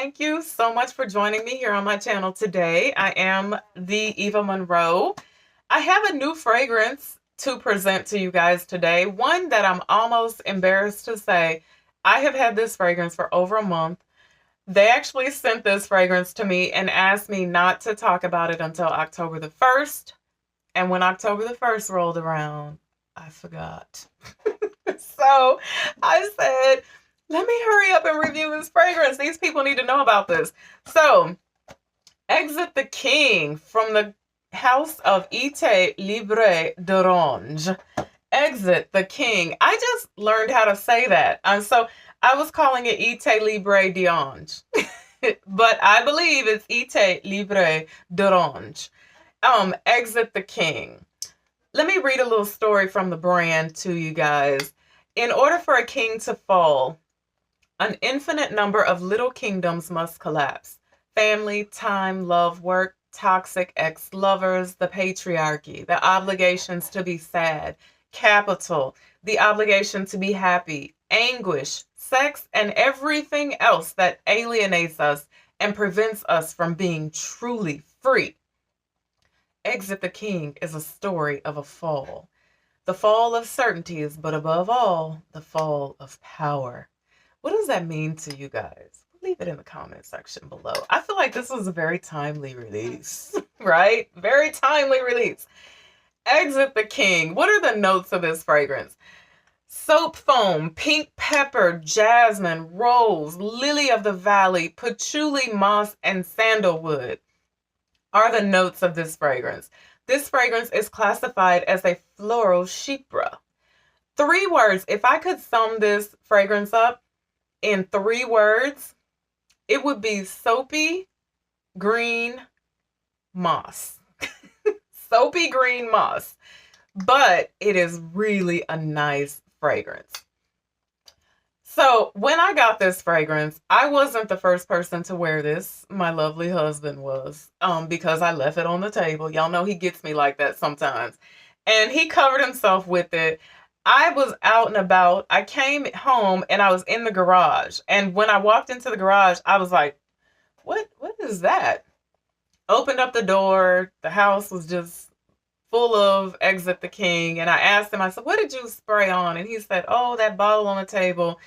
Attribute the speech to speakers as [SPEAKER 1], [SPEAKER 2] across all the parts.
[SPEAKER 1] Thank you so much for joining me here on my channel today. I am the Eva Monroe. I have a new fragrance to present to you guys today. One that I'm almost embarrassed to say. I have had this fragrance for over a month. They actually sent this fragrance to me and asked me not to talk about it until October the 1st. And when October the 1st rolled around, I forgot. So I said, let me hurry up and review this fragrance. These people need to know about this. So, Exit the King from the house of ETAT LIBRE d'Orange. Exit the King. I just learned how to say that. So I was calling it ETAT LIBRE d'Orange. But I believe it's ETAT LIBRE d'Orange. Exit the King. Let me read a little story from the brand to you guys. In order for a king to fall, an infinite number of little kingdoms must collapse. Family, time, love, work, toxic ex-lovers, the patriarchy, the obligations to be sad, capital, the obligation to be happy, anguish, sex, and everything else that alienates us and prevents us from being truly free. Exit the King is a story of a fall. The fall of certainties, but above all, the fall of power. What does that mean to you guys? Leave it in the comment section below. I feel like this was a very timely release, right? Very timely release. Exit the King. What are the notes of this fragrance? Soap foam, pink pepper, jasmine, rose, lily of the valley, patchouli, moss, and sandalwood are the notes of this fragrance. This fragrance is classified as a floral chypre. 3 words. If I could sum this fragrance up in 3 words, it would be soapy green moss. Soapy green moss. But it is really a nice fragrance. So when I got this fragrance, I wasn't the first person to wear this. My lovely husband was, because I left it on the table. Y'all know he gets me like that sometimes. And he covered himself with it. I was out and about. I came home and I was in the garage. And when I walked into the garage, I was like, what is that? Opened up the door. The house was just full of Exit the King. And I asked him, I said, what did you spray on? And he said, oh, that bottle on the table.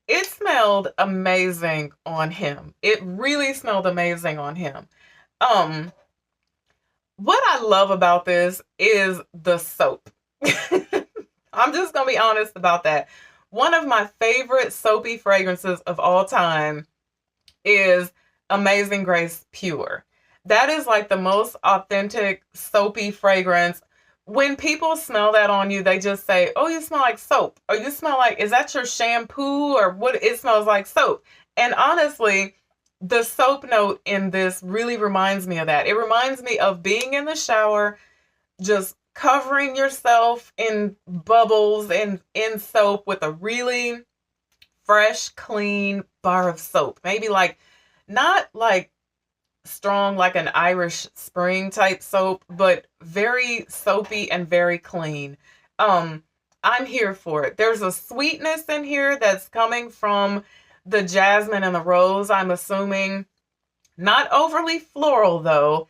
[SPEAKER 1] It smelled amazing on him. It really smelled amazing on him. What I love about this is the soap. I'm just going to be honest about that. One of my favorite soapy fragrances of all time is Amazing Grace Pure. That is like the most authentic soapy fragrance. When people smell that on you, they just say, oh, you smell like soap. Or you smell like, is that your shampoo? Or what? It smells like soap. And honestly, the soap note in this really reminds me of that. It reminds me of being in the shower, just covering yourself in bubbles and in soap with a really fresh, clean bar of soap. Maybe like, not like strong like an Irish Spring type soap, but very soapy and very clean. I'm here for it. There's a sweetness in here that's coming from the jasmine and the rose, I'm assuming. Not overly floral though.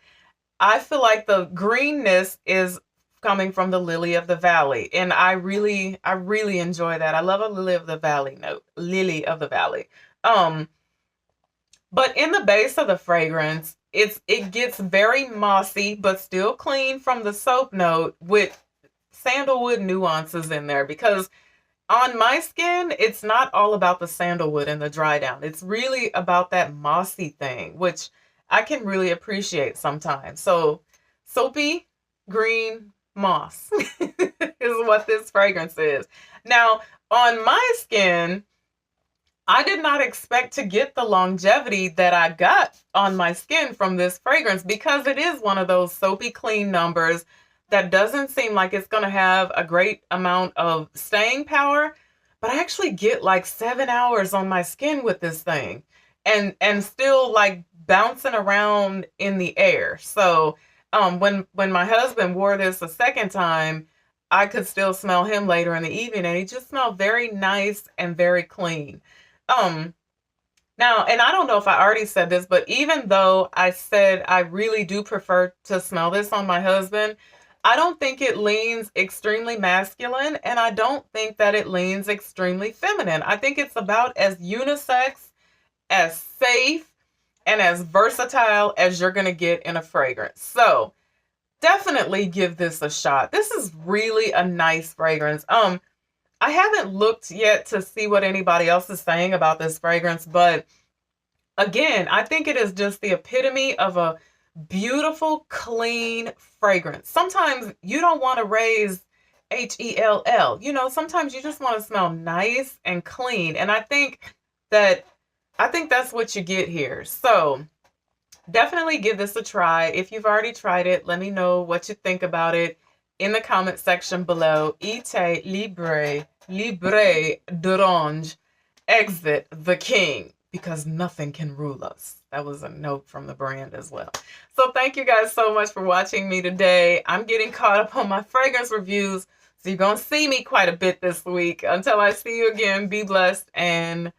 [SPEAKER 1] I feel like the greenness is coming from the lily of the valley, and I really enjoy that. I love a lily of the valley note. Lily of the valley. But in the base of the fragrance, it gets very mossy, but still clean from the soap note with sandalwood nuances in there. Because on my skin, it's not all about the sandalwood and the dry down. It's really about that mossy thing, which I can really appreciate sometimes. So soapy green moss is what this fragrance is. Now, on my skin, I did not expect to get the longevity that I got on my skin from this fragrance, because it is one of those soapy clean numbers that doesn't seem like it's going to have a great amount of staying power, but I actually get like 7 hours on my skin with this thing and still like bouncing around in the air. So when my husband wore this a second time, I could still smell him later in the evening, and he just smelled very nice and very clean. Now Now, and I don't know if I already said this, but even though I said I really do prefer to smell this on my husband, I don't think it leans extremely masculine, and I don't think that it leans extremely feminine. I think it's about as unisex, as safe, and as versatile as you're going to get in a fragrance. So definitely give this a shot. This is really a nice fragrance. I haven't looked yet to see what anybody else is saying about this fragrance, but again, I think it is just the epitome of a beautiful, clean fragrance. Sometimes you don't want to raise HELL. You know, sometimes you just want to smell nice and clean. And that I think that's what you get here. So definitely give this a try. If you've already tried it, let me know what you think about it in the comment section below. ETAT, Libre d'Orange, exit the king, because nothing can rule us. That was a note from the brand as well. So thank you guys so much for watching me today. I'm getting caught up on my fragrance reviews, so you're going to see me quite a bit this week. Until I see you again, be blessed and